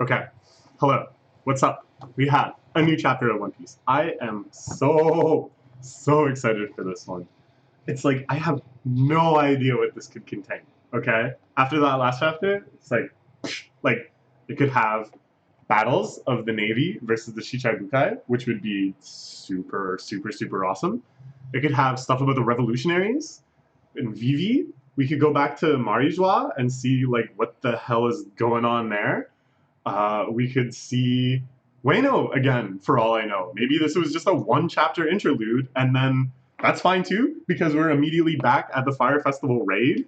Okay. Hello. What's up? We have a new chapter of One Piece. I am so excited for this one. It's like I have no idea what this could contain. Okay? After that last chapter, it's like it could have battles of the Navy versus the Shichibukai, which would be super awesome. It could have stuff about the revolutionaries in Vivi. We could go back to Marijua and see like what the hell is going on there. We could see Wano again, for all I know. Maybe this was just a one chapter interlude, and then that's fine too, because we're immediately back at the Fire Festival raid,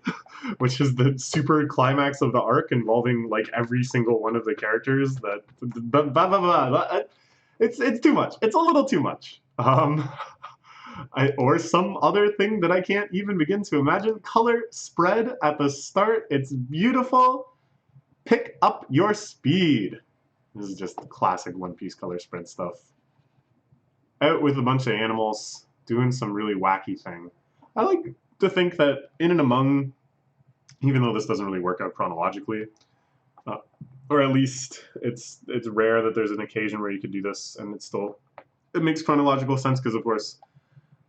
which is the super climax of the arc involving like every single one of the characters. It's too much. It's a little too much. Or some other thing that I can't even begin to imagine. Color spread at the start. It's beautiful. Pick up your speed. This is just the classic One Piece color spread stuff. Out with a bunch of animals, doing some really wacky thing. I like to think that in and among, even though this doesn't really work out chronologically, uh, or at least it's rare that there's an occasion where you could do this and it makes chronological sense because of course.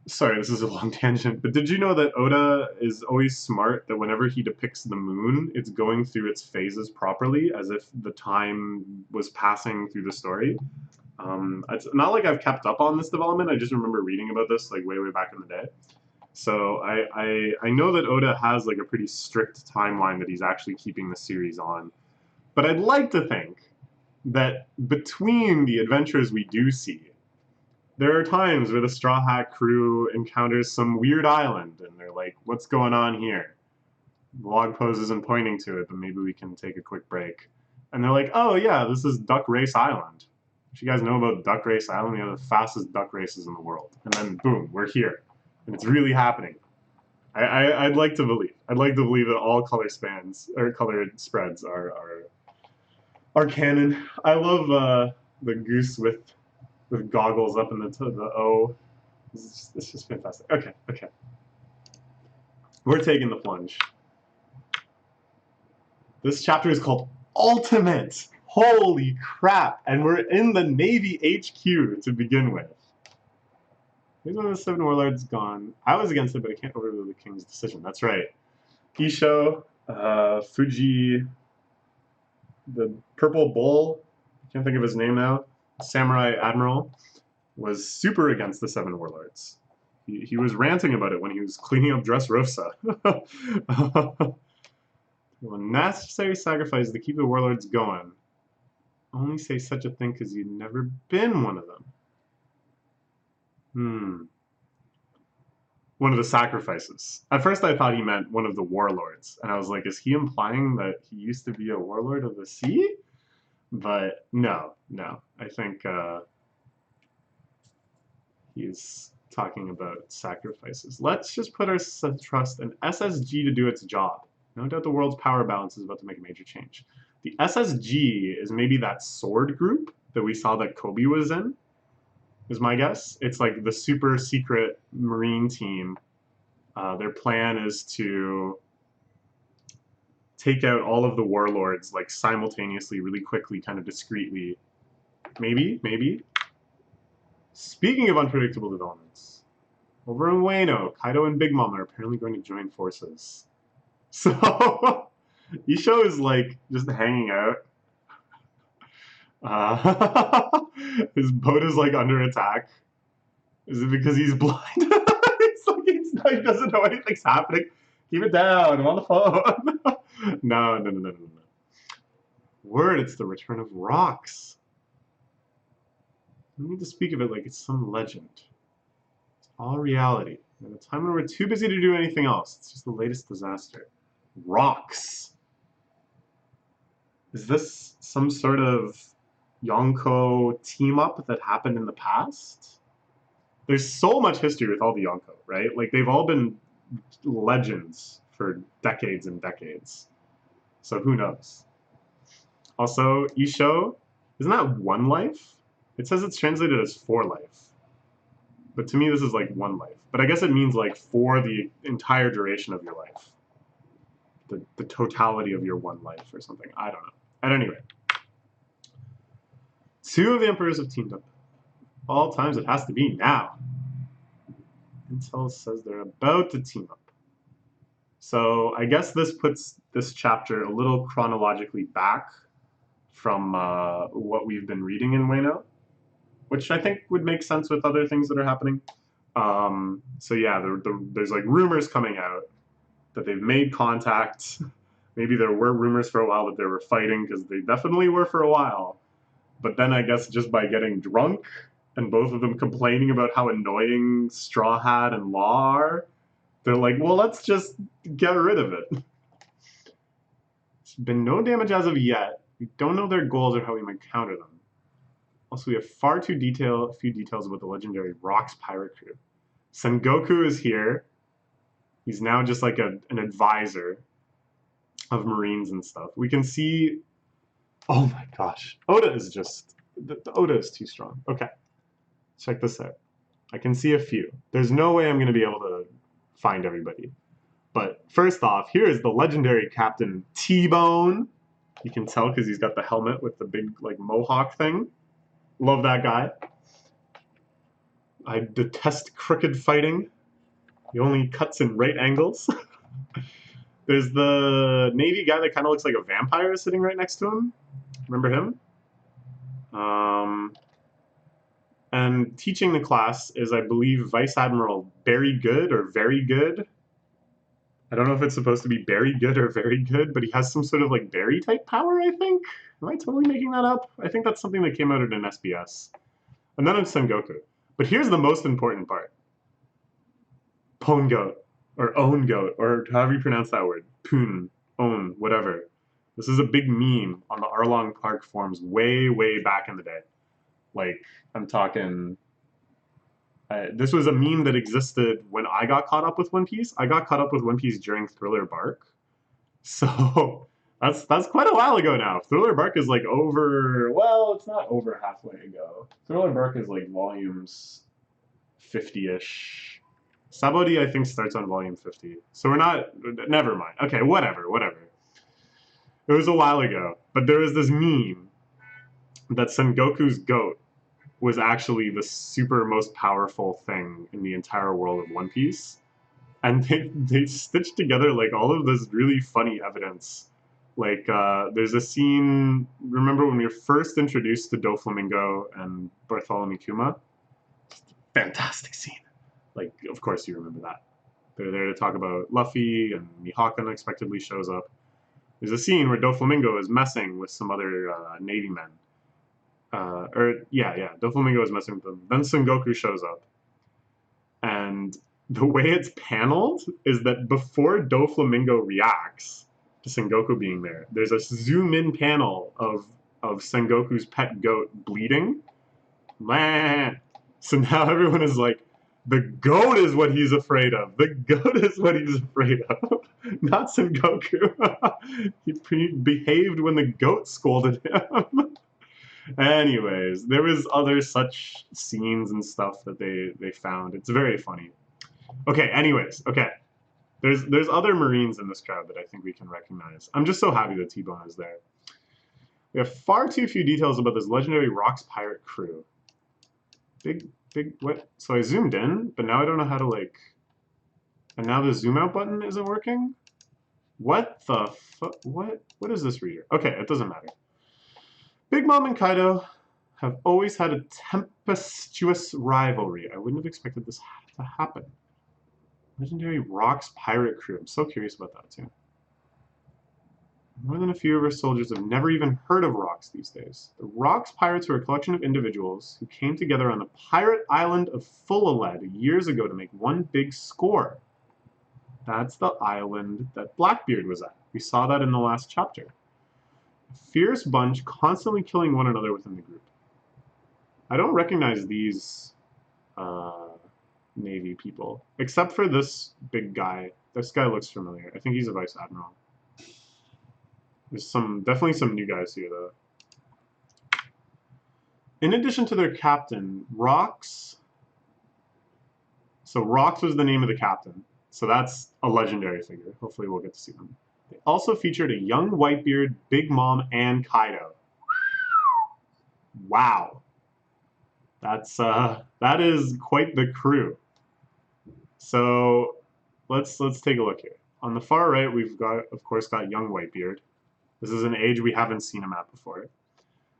Sorry, this is a long tangent, but did you know that Oda is always smart that whenever he depicts the moon, it's going through its phases properly as if the time was passing through the story? It's not like I've kept up on this development, I just remember reading about this like way back in the day. So I know that Oda has like a pretty strict timeline that he's actually keeping the series on. But I'd like to think that between the adventures we do see, there are times where the Straw Hat crew encounters some weird island, and they're like, "What's going on here?" The log pose isn't pointing to it, but maybe we can take a quick break. And they're like, "Oh yeah, this is Duck Race Island. If you guys know about Duck Race Island, we have the fastest duck races in the world." And then boom, we're here, and it's really happening. I'd like to believe. I'd like to believe that all color spans or colored spreads are canon. I love the goose with goggles up in the O. It's just fantastic. Okay. We're taking the plunge. This chapter is called Ultimate. Holy crap! And we're in the Navy HQ to begin with. Here's one of the seven warlords gone. I was against it, but I can't overrule the king's decision. That's right. Isho, Fuji, the purple bull, I can't think of his name now, samurai admiral, was super against the seven warlords. He was ranting about it when he was cleaning up Dressrosa. A necessary sacrifice to keep the warlords going. Only say such a thing because you've never been one of them. One of the sacrifices. At first I thought he meant one of the warlords. And I was like, is he implying that he used to be a warlord of the sea? But no. I think he's talking about sacrifices. Let's just put our trust in SSG to do its job. No doubt the world's power balance is about to make a major change. The SSG is maybe that sword group that we saw that Kobe was in, is my guess. It's like the super secret Marine team. Their plan is to take out all of the warlords like simultaneously, really quickly, kind of discreetly. Maybe. Speaking of unpredictable developments, over in Wano, Kaido and Big Mom are apparently going to join forces. So, Isho is like just hanging out. His boat is like under attack. Is it because he's blind? He doesn't know anything's happening. Keep it down. I'm on the phone. No. Word, it's the return of rocks. We need to speak of it like it's some legend. It's all reality. At a time when we're too busy to do anything else, it's just the latest disaster. Rocks. Is this some sort of Yonko team up that happened in the past? There's so much history with all the Yonko, right? Like they've all been legends for decades and decades. So who knows? Also, Isho, isn't that one life? It says it's translated as 4 life. But to me, this is like 1 life. But I guess it means like for the entire duration of your life. The totality of your 1 life or something. I don't know. At any rate. Two of the Emperors have teamed up. All times it has to be now. Intel says they're about to team up. So I guess this puts this chapter a little chronologically back from what we've been reading in Wayno, which I think would make sense with other things that are happening. So yeah, there's like rumors coming out that they've made contact. Maybe there were rumors for a while that they were fighting, because they definitely were for a while. But then I guess just by getting drunk and both of them complaining about how annoying Straw Hat and Law are, they're like, well, let's just get rid of it. There's been no damage as of yet. We don't know their goals or how we might counter them. Also, we have far too few details about the legendary Rocks pirate crew. Sengoku is here. He's now just like an advisor of Marines and stuff. We can see... Oh my gosh. Oda is just... The Oda is too strong. Okay. Check this out. I can see a few. There's no way I'm going to be able to find everybody. But first off, here is the legendary Captain T-Bone. You can tell because he's got the helmet with the big like mohawk thing. Love that guy. I detest crooked fighting. He only cuts in right angles. There's the Navy guy that kind of looks like a vampire sitting right next to him. Remember him? And teaching the class is, I believe, Vice Admiral Very Good or Very Good. I don't know if it's supposed to be Very Good or Very Good, but he has some sort of like berry type power, I think. Am I totally making that up? I think that's something that came out in an SBS. And then it's Sengoku. But here's the most important part. Pone Goat, or Own Goat, or however you pronounce that word. Poon, Own, whatever. This is a big meme on the Arlong Park forums way, way back in the day. Like, I'm talking... this was a meme that existed when I got caught up with One Piece. I got caught up with One Piece during Thriller Bark. So, that's quite a while ago now. Thriller Bark is like over... Well, it's not over halfway ago. Thriller Bark is like volumes 50-ish. Sabori, I think, starts on volume 50. So we're not... Never mind. Okay, whatever. It was a while ago. But there was this meme that Sengoku's goat was actually the super most powerful thing in the entire world of One Piece. And they stitched together like all of this really funny evidence. Like, there's a scene... Remember when we were first introduced to Doflamingo and Bartholomew Kuma? Fantastic scene. Like, of course you remember that. They're there to talk about Luffy, and Mihawk unexpectedly shows up. There's a scene where Doflamingo is messing with some other Navy men. Doflamingo is messing with them. Then Sengoku shows up. And the way it's paneled is that before Doflamingo reacts to Sengoku being there, there's a zoom-in panel of Sengoku's pet goat bleeding. Man. So now everyone is like, the goat is what he's afraid of. The goat is what he's afraid of. Not Sengoku. He behaved when the goat scolded him. Anyways, there was other such scenes and stuff that they found. It's very funny. Okay, anyways, okay. There's other Marines in this crowd that I think we can recognize. I'm just so happy that T-Bone is there. We have far too few details about this legendary Rocks pirate crew. What? So I zoomed in, but now I don't know how to, like... And now the zoom out button isn't working? What the fuck? What is this reader? Okay, it doesn't matter. Big Mom and Kaido have always had a tempestuous rivalry. I wouldn't have expected this to happen. Legendary Rocks pirate crew. I'm so curious about that, too. More than a few of our soldiers have never even heard of Rocks these days. The Rocks pirates were a collection of individuals who came together on the pirate island of Fullaled years ago to make one big score. That's the island that Blackbeard was at. We saw that in the last chapter. A fierce bunch constantly killing one another within the group. I don't recognize these Navy people, except for this big guy. This guy looks familiar. I think he's a Vice Admiral. There's definitely some new guys here, though. In addition to their captain, Rocks... So Rocks was the name of the captain. So that's a legendary figure. Hopefully we'll get to see them. They also featured a young Whitebeard, Big Mom, and Kaido. Wow. That is quite the crew. So let's take a look here. On the far right, we've got, of course, got young Whitebeard. This is an age we haven't seen him at before.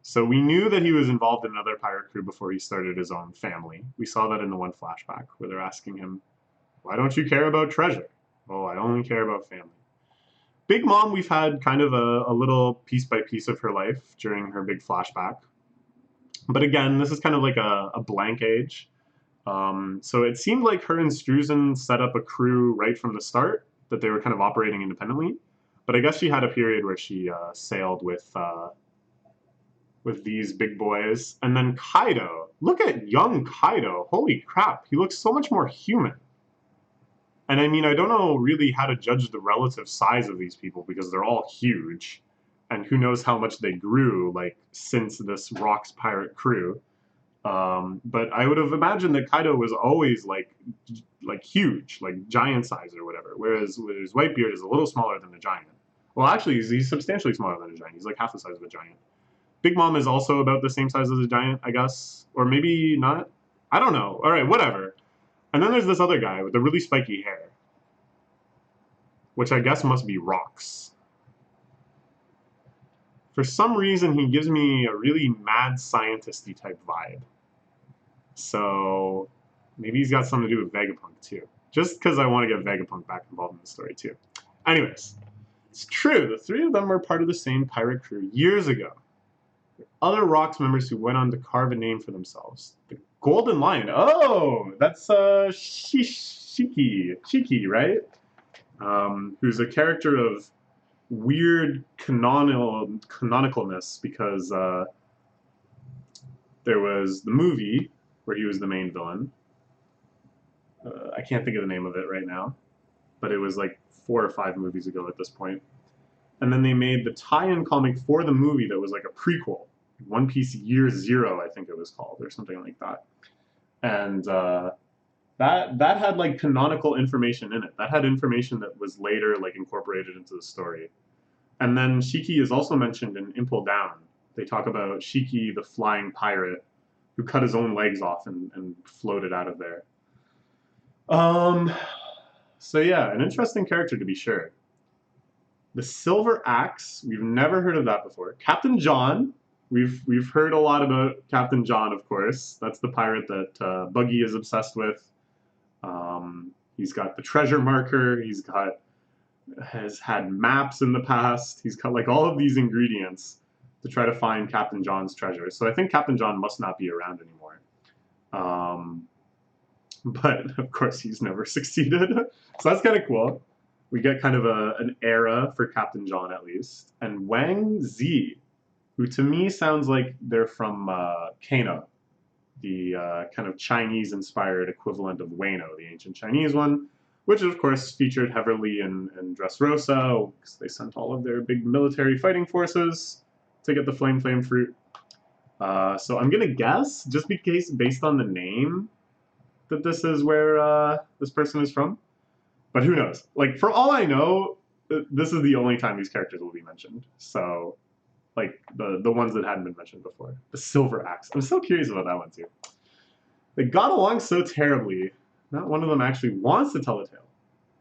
So we knew that he was involved in another pirate crew before he started his own family. We saw that in the one flashback where they're asking him, "Why don't you care about treasure?" "Oh, I only care about family." Big Mom, we've had kind of a little piece by piece of her life during her big flashback. But again, this is kind of like a blank age. So it seemed like her and Struzen set up a crew right from the start, that they were kind of operating independently. But I guess she had a period where she sailed with these big boys. And then Kaido. Look at young Kaido. Holy crap. He looks so much more human. And I mean, I don't know really how to judge the relative size of these people because they're all huge. And who knows how much they grew, like, since this Rocks pirate crew. But I would have imagined that Kaido was always like huge, like giant size or whatever. Whereas Whitebeard is a little smaller than a giant. Well, actually, he's substantially smaller than a giant. He's like half the size of a giant. Big Mom is also about the same size as a giant, I guess, or maybe not. I don't know. All right, whatever. And then there's this other guy with the really spiky hair, which I guess must be Rocks. For some reason, he gives me a really mad scientist-y type vibe. So maybe he's got something to do with Vegapunk too. Just because I want to get Vegapunk back involved in the story too. Anyways, it's true. The three of them were part of the same pirate crew years ago. Other Rocks members who went on to carve a name for themselves. The Golden Lion. Oh, that's Shiki, right? Who's a character of weird canonicalness because there was the movie where he was the main villain. I can't think of the name of it right now, but it was like 4 or 5 movies ago at this point. And then they made the tie-in comic for the movie that was like a prequel, One Piece Year Zero, I think it was called, or something like that. And that had like canonical information in it. That had information that was later like incorporated into the story. And then Shiki is also mentioned in Impel Down. They talk about Shiki, the flying pirate, who cut his own legs off and floated out of there. So yeah, an interesting character to be sure. The Silver Axe, we've never heard of that before. Captain John, we've heard a lot about Captain John, of course. That's the pirate that Buggy is obsessed with. He's got the treasure marker. Has had maps in the past. He's got like all of these ingredients to try to find Captain John's treasure. So I think Captain John must not be around anymore. But of course he's never succeeded. So that's kind of cool. We get kind of an era for Captain John at least. And Wang Zi, who to me sounds like they're from Kano, the kind of Chinese-inspired equivalent of Wano, the ancient Chinese one, which of course featured heavily in Dressrosa, because they sent all of their big military fighting forces to get the Flame Fruit. So I'm gonna guess, just because based on the name, that this is where this person is from. But who knows? Like, for all I know, this is the only time these characters will be mentioned. So, like, the ones that hadn't been mentioned before. The Silver Axe. I'm so curious about that one, too. They got along so terribly, not one of them actually wants to tell the tale.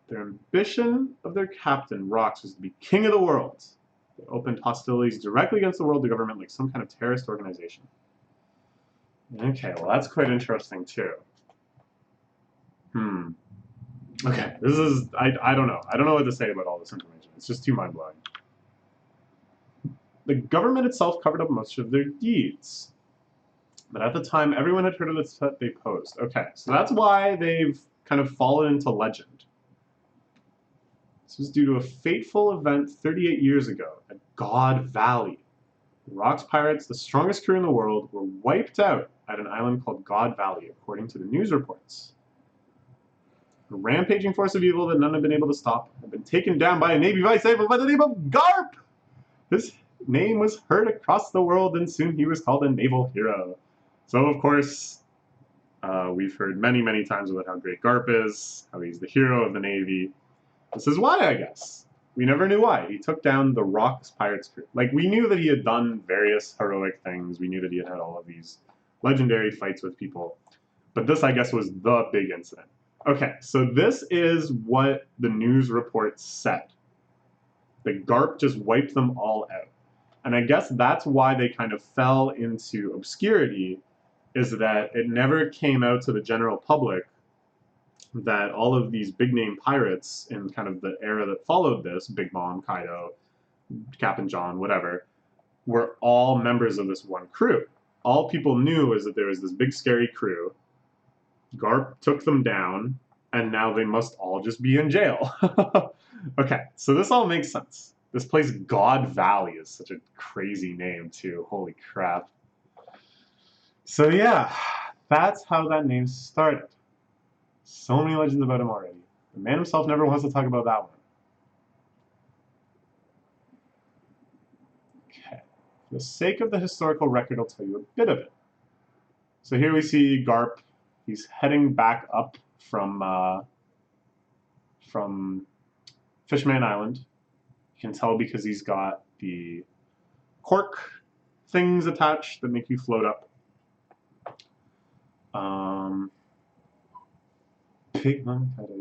Their ambition of their captain, Rocks, was to be king of the world. They opened hostilities directly against the world government like some kind of terrorist organization. Okay, well, that's quite interesting, too. Okay, this is, I don't know. I don't know what to say about all this information. It's just too mind-blowing. The government itself covered up most of their deeds. But at the time, everyone had heard of the threat they posed. Okay, so that's why they've kind of fallen into legend. This was due to a fateful event 38 years ago at God Valley. The Rocks pirates, the strongest crew in the world, were wiped out at an island called God Valley, according to the news reports. A rampaging force of evil that none have been able to stop had been taken down by a Navy vice admiral by the name of Garp! His name was heard across the world, and soon he was called a naval hero. So, of course, we've heard many, many times about how great Garp is, how he's the hero of the Navy. This is why, I guess. We never knew why. He took down the Rocks Pirates crew. Like, we knew that he had done various heroic things. We knew that he had had all of these legendary fights with people. But this, I guess, was the big incident. Okay, so this is what the news report said. The Garp just wiped them all out. And I guess that's why they kind of fell into obscurity, is that it never came out to the general public that all of these big name pirates in kind of the era that followed this, Big Mom, Kaido, Captain John, whatever, were all members of this one crew. All people knew is that there was this big scary crew. Garp took them down, and now they must all just be in jail. Okay, so this all makes sense. This place, God Valley, is such a crazy name, too. Holy crap. So yeah, that's how that name started. So many legends about him already. The man himself never wants to talk about that one. Okay. For the sake of the historical record, I'll tell you a bit of it. So here we see Garp. He's heading back up from Fishman Island. You can tell because he's got the cork things attached that make you float up.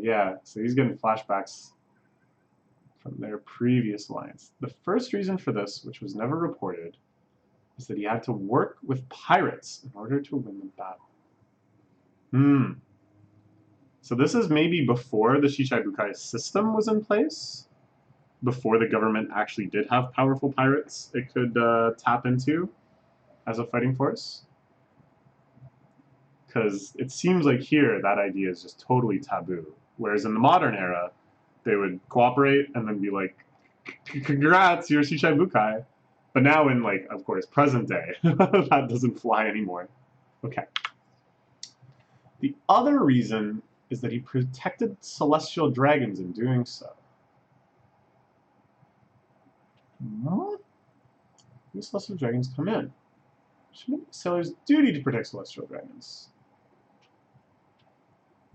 Yeah, so he's getting flashbacks from their previous alliance. The first reason for this, which was never reported, is that he had to work with pirates in order to win the battle. So this is maybe before the Shichibukai system was in place, before the government actually did have powerful pirates it could tap into as a fighting force. Because it seems like here that idea is just totally taboo. Whereas in the modern era, they would cooperate and then be like, congrats, you're Shichibukai. But now in, like, of course, present day, that doesn't fly anymore. Okay. The other reason is that he protected celestial dragons in doing so. These celestial dragons come in. Shouldn't it be sailor's duty to protect celestial dragons?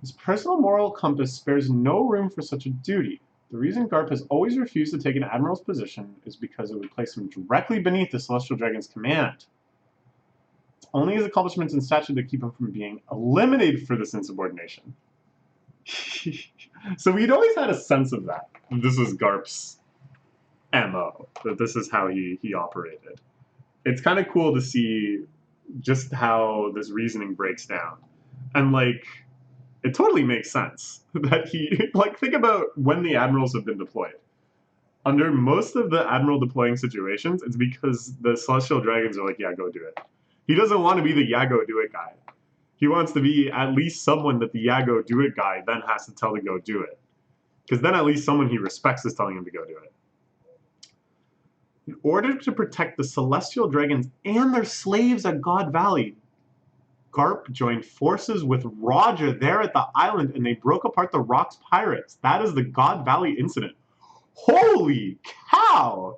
His personal moral compass spares no room for such a duty. The reason Garp has always refused to take an admiral's position is because it would place him directly beneath the celestial dragon's command. It's only his accomplishments and stature that keep him from being eliminated for this insubordination. So we'd always had a sense of that. This was Garp's MO, that this is how he operated. It's kind of cool to see just how this reasoning breaks down. And, like, it totally makes sense that he, like, think about when the admirals have been deployed. Under most of the admiral deploying situations, it's because the celestial dragons are like, yeah, go do it. He doesn't want to be the yeah, go do it guy. He wants to be at least someone that the yeah, go do it guy then has to tell to go do it. Because then at least someone he respects is telling him to go do it. In order to protect the celestial dragons and their slaves at God Valley, Garp joined forces with Roger there at the island, and they broke apart the Rocks pirates. That is the God Valley incident. Holy cow!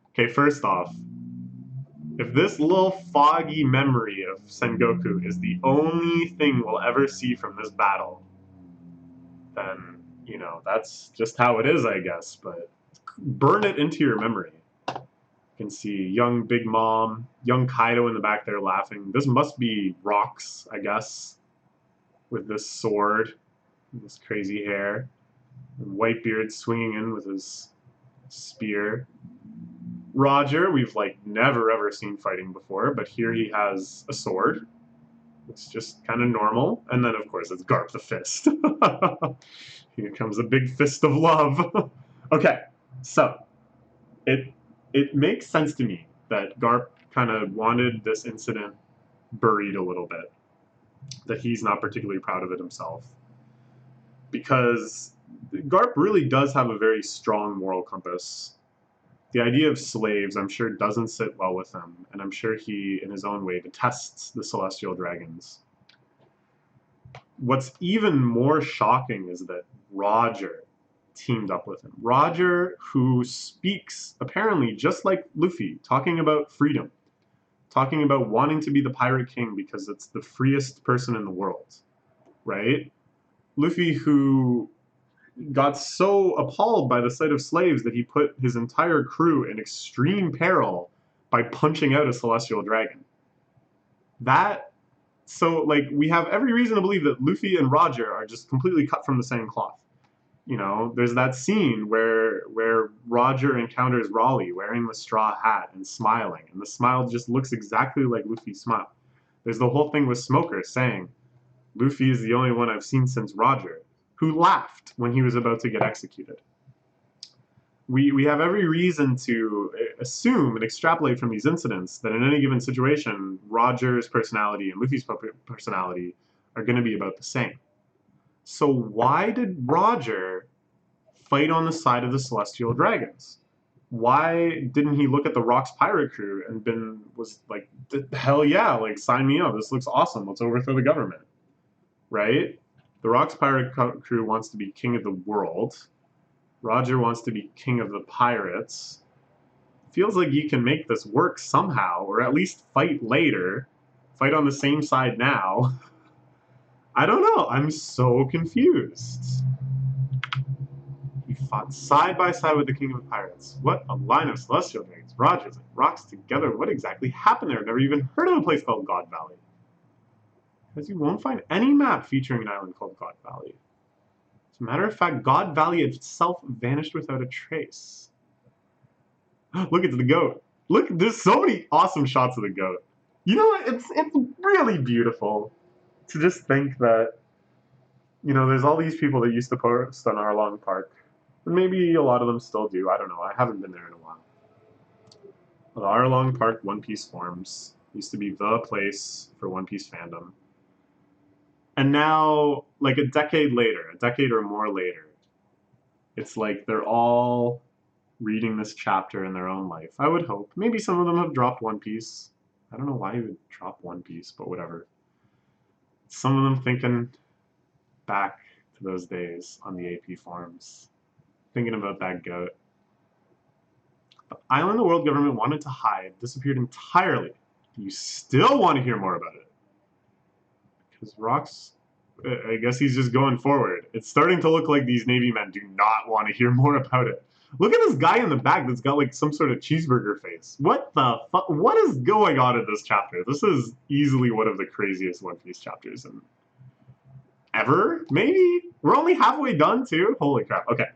Okay, first off, if this little foggy memory of Sengoku is the only thing we'll ever see from this battle, then, you know, that's just how it is, I guess, but burn it into your memory. You can see young Big Mom, young Kaido in the back there laughing. This must be Rocks, I guess, with this sword, and this crazy hair, and Whitebeard swinging in with his spear. Roger, we've, like, never ever seen fighting before, but here he has a sword. It's just kind of normal. And then, of course, it's Garp the Fist. Here comes a big fist of love. Okay, so it makes sense to me that Garp kind of wanted this incident buried a little bit, that he's not particularly proud of it himself, because Garp really does have a very strong moral compass. The idea of slaves, I'm sure, doesn't sit well with him, and I'm sure he, in his own way, detests the celestial dragons. What's even more shocking is that Roger teamed up with him. Roger, who speaks, apparently, just like Luffy, talking about freedom, talking about wanting to be the Pirate King because it's the freest person in the world, right? Luffy, who got so appalled by the sight of slaves that he put his entire crew in extreme peril by punching out a celestial dragon. That so like we have every reason to believe that Luffy and Roger are just completely cut from the same cloth. You know, there's that scene where Roger encounters Raleigh wearing the straw hat and smiling, and the smile just looks exactly like Luffy's smile. There's the whole thing with Smoker saying, Luffy is the only one I've seen since Roger, who laughed when he was about to get executed. We have every reason to assume and extrapolate from these incidents that in any given situation, Roger's personality and Luffy's personality are going to be about the same. So why did Roger fight on the side of the Celestial Dragons? Why didn't he look at the Rock's pirate crew and was like, hell yeah, like sign me up, this looks awesome, let's overthrow the government, right? The Rock's pirate crew wants to be king of the world. Roger wants to be king of the pirates. Feels like you can make this work somehow, or at least fight later. Fight on the same side now. I don't know. I'm so confused. He fought side by side with the king of the pirates. What a line of celestial dragons. Rogers and Rocks together. What exactly happened there? I've never even heard of a place called God Valley. Because you won't find any map featuring an island called God Valley. As a matter of fact, God Valley itself vanished without a trace. Look, it's the goat. Look, there's so many awesome shots of the goat. You know what? It's really beautiful to just think that, you know, there's all these people that used to post on Arlong Park. And maybe a lot of them still do. I don't know. I haven't been there in a while. The Arlong Park One Piece forums used to be the place for One Piece fandom. And now, like a decade or more later, it's like they're all reading this chapter in their own life. I would hope. Maybe some of them have dropped One Piece. I don't know why you would drop One Piece, but whatever. Some of them thinking back to those days on the AP forums, thinking about that goat. The island the world government wanted to hide disappeared entirely. You still want to hear more about it? Because Rock's, I guess he's just going forward. It's starting to look like these Navy men do not want to hear more about it. Look at this guy in the back that's got like some sort of cheeseburger face. What the fuck? What is going on in this chapter? This is easily one of the craziest One Piece chapters in ever, maybe? We're only halfway done too? Holy crap. Okay.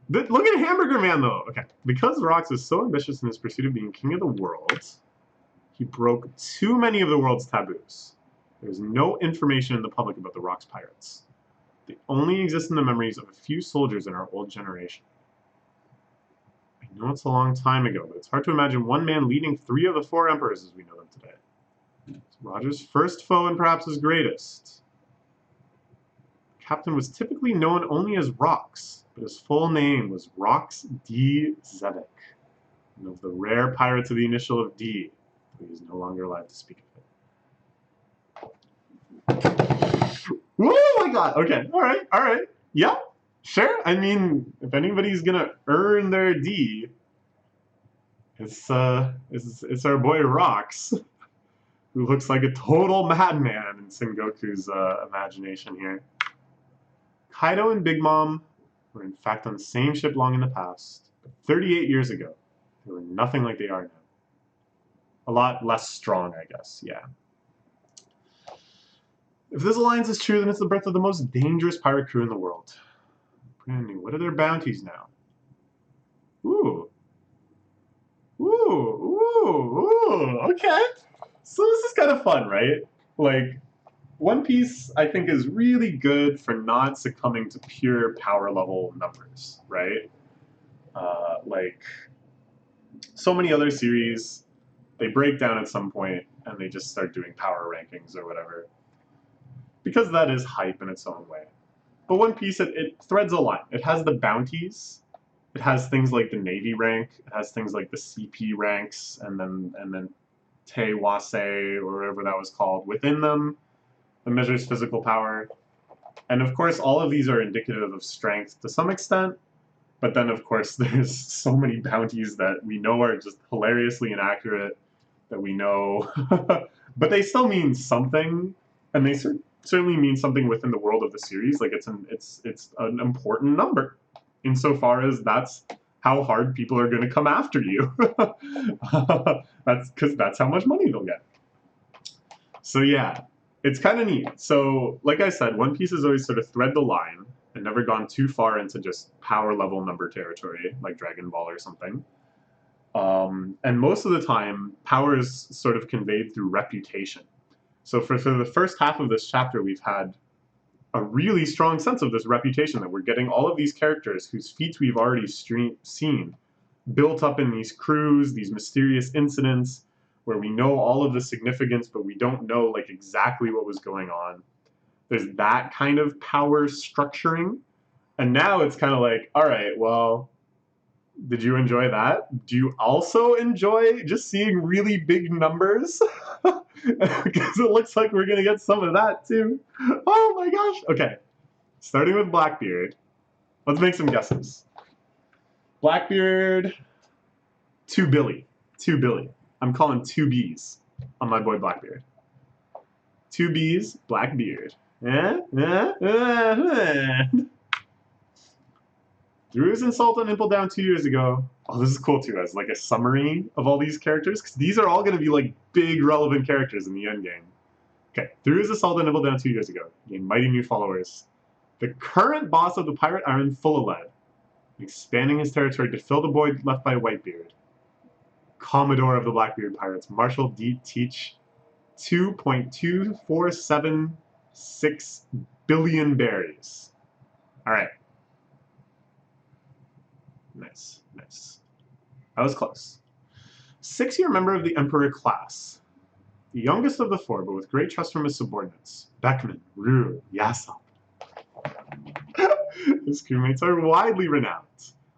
Look at Hamburger Man though. Okay. Because Rocks is so ambitious in his pursuit of being king of the world, he broke too many of the world's taboos. There's no information in the public about the Rocks pirates. They only exist in the memories of a few soldiers in our old generation. I know it's a long time ago, but it's hard to imagine one man leading 3 of the 4 emperors as we know them today. It's Roger's first foe and perhaps his greatest. The captain was typically known only as Rocks, but his full name was Rocks D. Zebek, one of the rare pirates of the initial of D, though he is no longer alive to speak of it. Oh my god, okay, alright, yeah, sure, I mean, if anybody's gonna earn their D, it's our boy Rocks, who looks like a total madman in Sengoku's imagination here. Kaido and Big Mom were in fact on the same ship long in the past, but 38 years ago, they were nothing like they are now. A lot less strong, I guess, yeah. If this alliance is true, then it's the birth of the most dangerous pirate crew in the world. Brand new. What are their bounties now? Ooh. Okay. So this is kind of fun, right? Like, One Piece, I think, is really good for not succumbing to pure power level numbers, right? Like, so many other series, they break down at some point and they just start doing power rankings or whatever. Because that is hype in its own way. But One Piece, it threads a line. It has the bounties. It has things like the Navy rank. It has things like the CP ranks, and then Te Wase, or whatever that was called, within them. That measures physical power. And of course, all of these are indicative of strength to some extent. But then, of course, there's so many bounties that we know are just hilariously inaccurate, that we know. But they still mean something. And they certainly means something within the world of the series. Like it's an important number, insofar as that's how hard people are going to come after you. That's because that's how much money they'll get. So yeah, it's kind of neat. So like I said, One Piece has always sort of thread the line and never gone too far into just power level number territory, like Dragon Ball or something. And most of the time, power is sort of conveyed through reputation. So for the first half of this chapter, we've had a really strong sense of this reputation that we're getting all of these characters whose feats we've already seen built up in these crews, these mysterious incidents where we know all of the significance, but we don't know like exactly what was going on. There's that kind of power structuring. And now it's kind of like, all right, well, did you enjoy that? Do you also enjoy just seeing really big numbers? Because it looks like we're going to get some of that too. Oh my gosh. Okay. Starting with Blackbeard. Let's make some guesses. Blackbeard, 2 Billy. 2 Billy. I'm calling 2 B's on my boy Blackbeard. 2 B's, Blackbeard. Threw his insult on Impel Down 2 years ago. Oh, this is cool too, as like a summary of all these characters, because these are all going to be like big relevant characters in the end game. Okay, threw his assault on Impel Down 2 years ago. Gained mighty new followers. The current boss of the Pirate Island, Full-A-Lead, expanding his territory to fill the void left by Whitebeard. Commodore of the Blackbeard Pirates, Marshall D. Teach, 2.2476 billion berries. All right. Nice, nice. That was close. 6-year member of the Emperor class. The youngest of the 4, but with great trust from his subordinates. Beckman, Rue, Yasopp. His crewmates are widely renowned,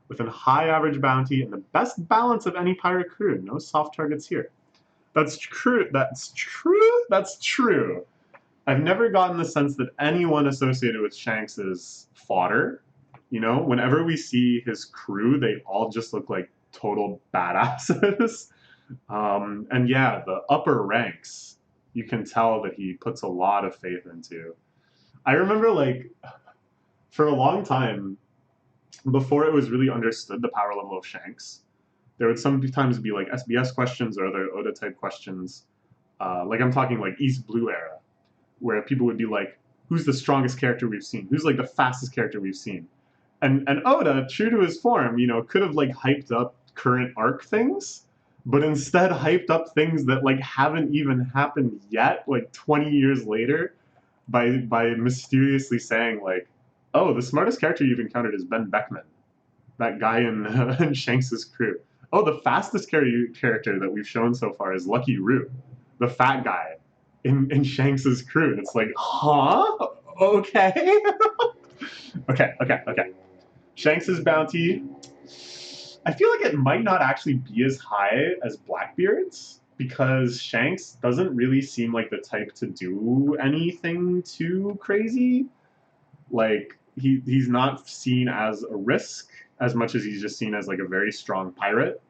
with a high average bounty and the best balance of any pirate crew. No soft targets here. That's true. That's true. That's true. I've never gotten the sense that anyone associated with Shanks is fodder. You know, whenever we see his crew, they all just look like total badasses. And yeah, the upper ranks, you can tell that he puts a lot of faith into. I remember, like, for a long time, before it was really understood the power level of Shanks, there would sometimes be like SBS questions or other Oda type questions. Like I'm talking like East Blue era, where people would be like, who's the strongest character we've seen? Who's like the fastest character we've seen? And Oda, true to his form, you know, could have like hyped up current arc things, but instead hyped up things that like haven't even happened yet, like 20 years later, by mysteriously saying like, oh, the smartest character you've encountered is Ben Beckman, that guy in Shanks's crew. Oh, the fastest character that we've shown so far is Lucky Root, the fat guy in Shanks's crew. And it's like, huh? Okay. Okay. Shanks's bounty, I feel like it might not actually be as high as Blackbeard's, because Shanks doesn't really seem like the type to do anything too crazy. Like, he's not seen as a risk as much as he's just seen as like a very strong pirate.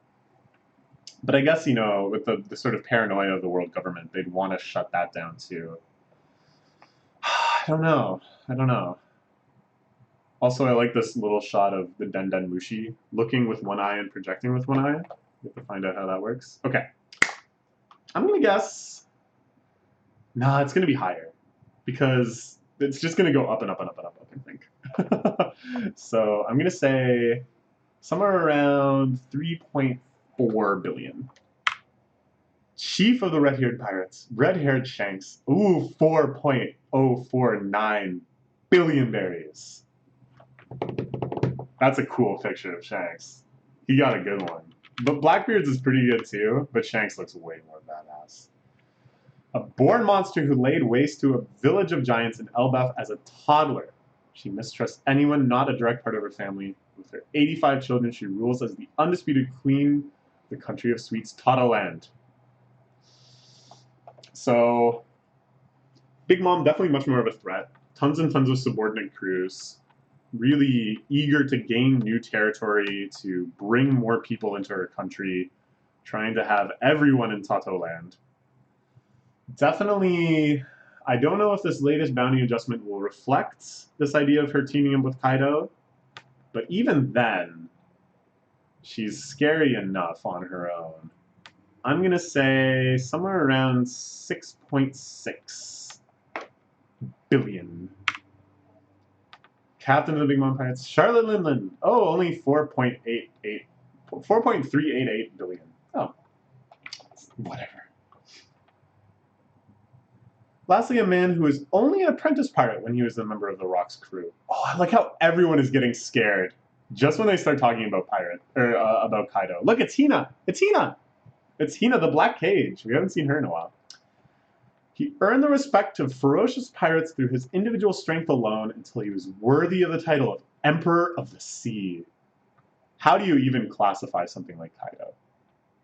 But I guess, you know, with the sort of paranoia of the world government, they'd want to shut that down too. I don't know. Also, I like this little shot of the Den Den Mushi looking with one eye and projecting with one eye. We have to find out how that works. Okay. I'm going to guess... Nah, it's going to be higher. Because it's just going to go up and up and up and up, I think. So I'm going to say somewhere around 3.4 billion. Chief of the Red-Haired Pirates, Red-Haired Shanks. Ooh, 4.049 billion berries. That's a cool picture of Shanks. He got a good one. But Blackbeard's is pretty good too, but Shanks looks way more badass. A born monster who laid waste to a village of giants in Elbaf as a toddler. She mistrusts anyone not a direct part of her family. With her 85 children, she rules as the undisputed queen of the country of sweets, Toto-Land. So, Big Mom, definitely much more of a threat. Tons and tons of subordinate crews. Really eager to gain new territory, to bring more people into her country, trying to have everyone in Toto-Land. Definitely I don't know if this latest bounty adjustment will reflect this idea of her teaming up with Kaido, but even then, she's scary enough on her own. I'm going to say somewhere around 6.6 billion. Captain of the Big Mom Pirates, Charlotte Linlin. Oh, only 4.388 billion. Oh, whatever. Lastly, a man who was only an apprentice pirate when he was a member of the Rock's crew. Oh, I like how everyone is getting scared just when they start talking about about Kaido. Look, it's Hina. It's Hina. It's Hina, the Black Cage. We haven't seen her in a while. He earned the respect of ferocious pirates through his individual strength alone until he was worthy of the title of Emperor of the Sea. How do you even classify something like Kaido?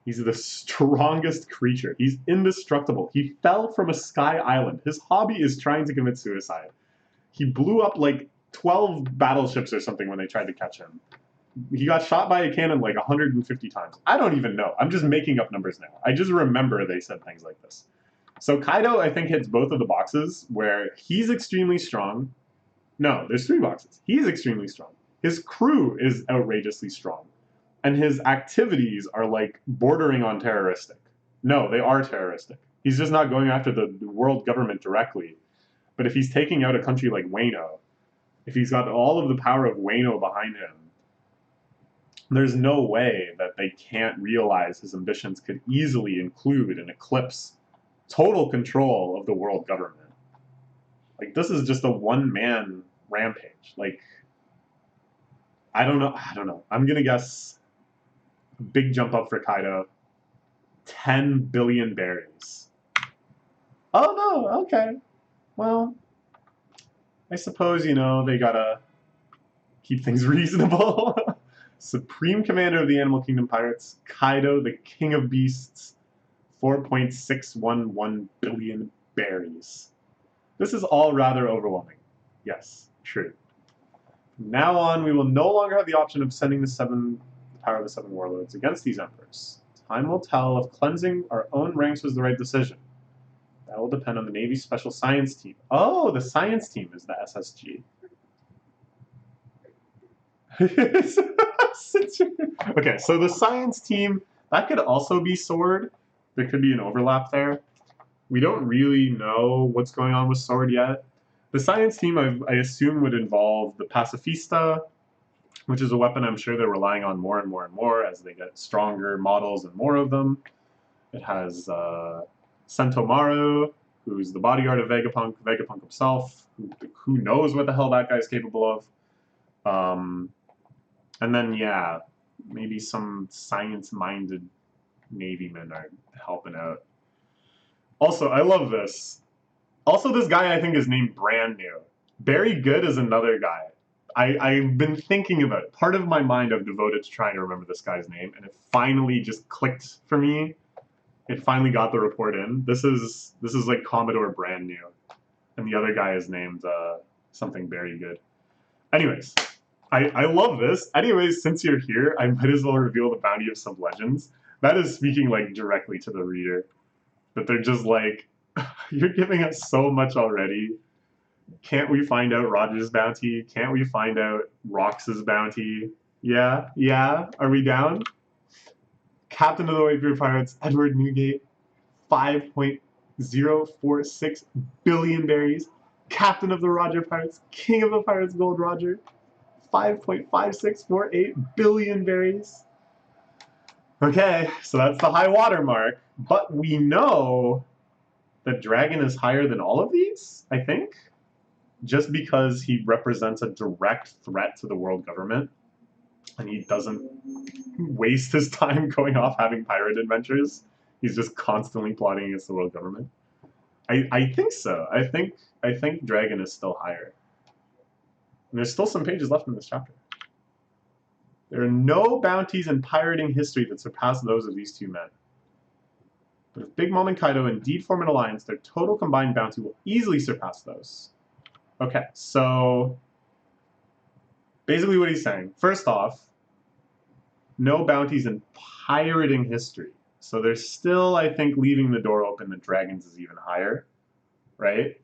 He's the strongest creature. He's indestructible. He fell from a sky island. His hobby is trying to commit suicide. He blew up like 12 battleships or something when they tried to catch him. He got shot by a cannon like 150 times. I don't even know. I'm just making up numbers now. I just remember they said things like this. So Kaido, I think, hits both of the boxes where he's extremely strong. No, there's 3 boxes. He's extremely strong. His crew is outrageously strong. And his activities are like bordering on terroristic. No, they are terroristic. He's just not going after the world government directly. But if he's taking out a country like Wano, if he's got all of the power of Wano behind him, there's no way that they can't realize his ambitions could easily include and eclipse total control of the world government. Like, this is just a one-man rampage. Like, I don't know. I'm going to guess a big jump up for Kaido. 10 billion berries. Oh, no. Okay. Well, I suppose, they gotta keep things reasonable. Supreme Commander of the Animal Kingdom Pirates, Kaido, the King of Beasts, 4.611 billion berries. This is all rather overwhelming. Yes, true. From now on, we will no longer have the option of sending the power of the 7 warlords against these emperors. Time will tell if cleansing our own ranks was the right decision. That will depend on the Navy's Special Science Team. Oh, the Science Team is the SSG. Okay, so the Science Team, that could also be Sword. There could be an overlap there. We don't really know what's going on with Sword yet. The Science Team, I assume, would involve the Pacifista, which is a weapon I'm sure they're relying on more and more and more as they get stronger models and more of them. It has Sentomaru, who's the bodyguard of Vegapunk himself, who knows what the hell that guy's capable of. And then, yeah, maybe some science-minded Navymen are helping out. Also, I love this. Also, this guy I think is named Brand New. Barry Good is another guy. I've been thinking about it. Part of my mind I've devoted to trying to remember this guy's name, and it finally just clicked for me. It finally got the report in. This is like Commodore Brand New. And the other guy is named something Very Good. Anyways, I love this. Anyways, since you're here, I might as well reveal the bounty of some legends. That is speaking like directly to the reader. That they're just like, you're giving us so much already. Can't we find out Roger's bounty? Can't we find out Rox's bounty? Yeah? Are we down? Captain of the Whitebeard Pirates, Edward Newgate, 5.046 billion berries. Captain of the Roger Pirates, King of the Pirates Gold Roger, 5.5648 billion berries. Okay, so that's the high water mark. But we know that Dragon is higher than all of these, I think. Just because he represents a direct threat to the world government. And he doesn't waste his time going off having pirate adventures. He's just constantly plotting against the world government. I think so. I think Dragon is still higher. And there's still some pages left in this chapter. There are no bounties in pirating history that surpass those of these 2 men. But if Big Mom and Kaido indeed form an alliance, their total combined bounty will easily surpass those. Okay, so basically what he's saying, first off, no bounties in pirating history. So they're still, I think, leaving the door open that Dragons is even higher, right?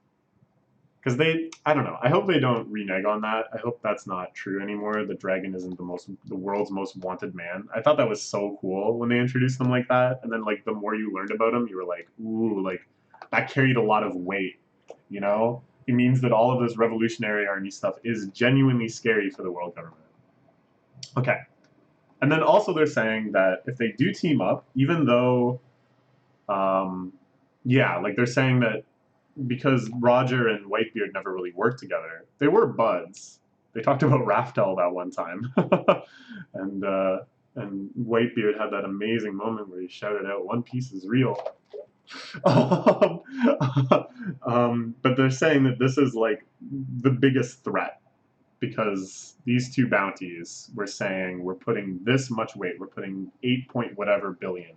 Because I don't know. I hope they don't renege on that. I hope that's not true anymore. The dragon isn't the world's most wanted man. I thought that was so cool when they introduced them like that. And then like the more you learned about him, you were like, ooh, like that carried a lot of weight. You know, it means that all of this revolutionary army stuff is genuinely scary for the world government. Okay, and then also they're saying that if they do team up, even though, yeah, like they're saying that because Roger and Whitebeard never really worked together, they were buds. They talked about Raftel that one time, and Whitebeard had that amazing moment where he shouted out, "One Piece is real." But they're saying that this is like the biggest threat because these two bounties were saying we're putting this much weight, we're putting 8 point whatever billion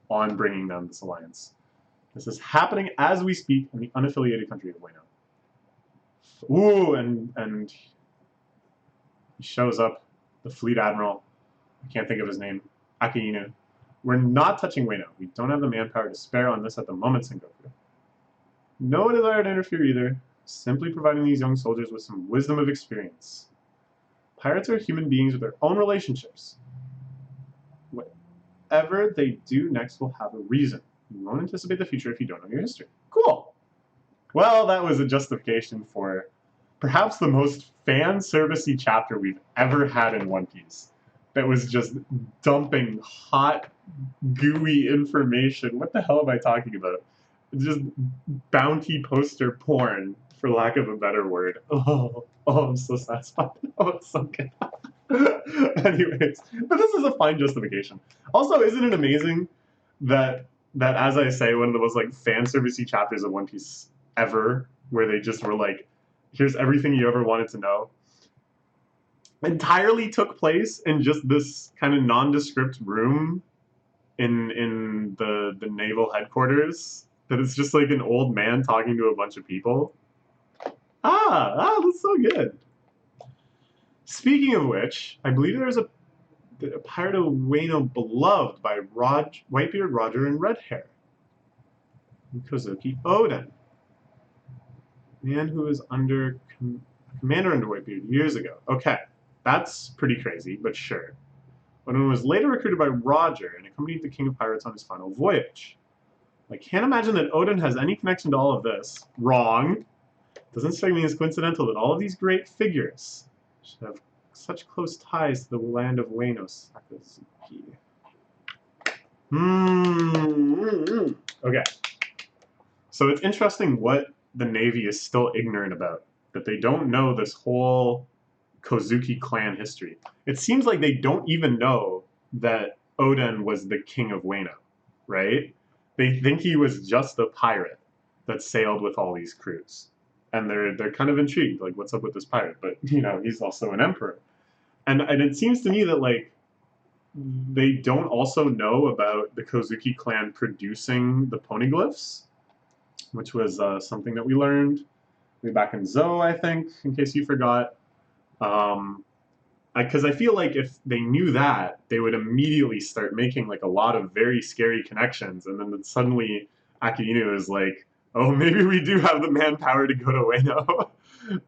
on bringing them this alliance. This is happening as we speak in the unaffiliated country of Wano. Ooh, and he shows up, the fleet admiral, I can't think of his name, Akainu. We're not touching Wano. We don't have the manpower to spare on this at the moment, Sengoku. No desire to interfere either, simply providing these young soldiers with some wisdom of experience. Pirates are human beings with their own relationships. Whatever they do next will have a reason. You won't anticipate the future if you don't know your history. Cool. Well, that was a justification for perhaps the most fan-servicey chapter we've ever had in One Piece. That was just dumping hot, gooey information. What the hell am I talking about? Just bounty poster porn, for lack of a better word. Oh, I'm so satisfied. Oh, it's so good. Anyways, but this is a fine justification. Also, isn't it amazing that as I say, one of the most like fan servicey chapters of One Piece ever, where they just were like, here's everything you ever wanted to know, entirely took place in just this kind of nondescript room in the naval headquarters. That it's just like an old man talking to a bunch of people. That's so good. Speaking of which, I believe there's a Pirate of Wano beloved by Whitebeard, Roger, and Redhair. Kozuki Oden. Man who was commander under Whitebeard years ago. Okay, that's pretty crazy, but sure. Oden was later recruited by Roger and accompanied the King of Pirates on his final voyage. I can't imagine that Oden has any connection to all of this. Wrong. Doesn't strike me as coincidental that all of these great figures should have such close ties to the land of Wano, Sakazuki. Okay. So it's interesting what the Navy is still ignorant about. That they don't know this whole Kozuki clan history. It seems like they don't even know that Oden was the king of Wano, right? They think he was just a pirate that sailed with all these crews. And they're kind of intrigued, like, what's up with this pirate? But, you know, he's also an emperor. And it seems to me that, like, they don't also know about the Kozuki clan producing the poneglyphs, which was something that we learned way back in Zou, I think, in case you forgot. Because I feel like if they knew that, they would immediately start making, like, a lot of very scary connections, and then suddenly Akainu is like, oh, maybe we do have the manpower to go to Wano.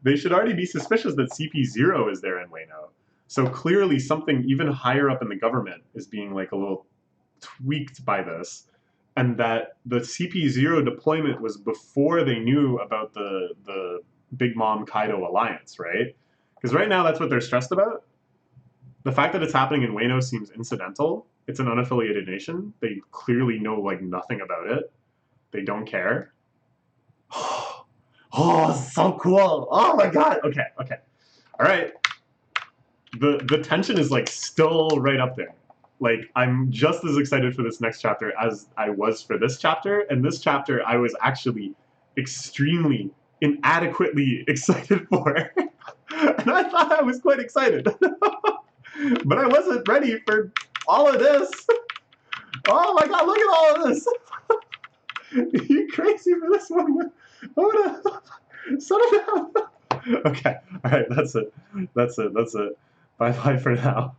They should already be suspicious that CP0 is there in Wano. So clearly something even higher up in the government is being like a little tweaked by this. And that the CP0 deployment was before they knew about the Big Mom Kaido alliance, right? Because right now that's what they're stressed about. The fact that it's happening in Wano seems incidental. It's an unaffiliated nation. They clearly know like nothing about it. They don't care. Oh, so cool. Oh my god. Okay. All right. The tension is like still right up there. Like I'm just as excited for this next chapter as I was for this chapter. And this chapter I was actually extremely inadequately excited for. And I thought I was quite excited. But I wasn't ready for all of this. Oh my god, look at all of this. You crazy for this one? Son of a... Okay, alright, that's it. Bye-bye for now.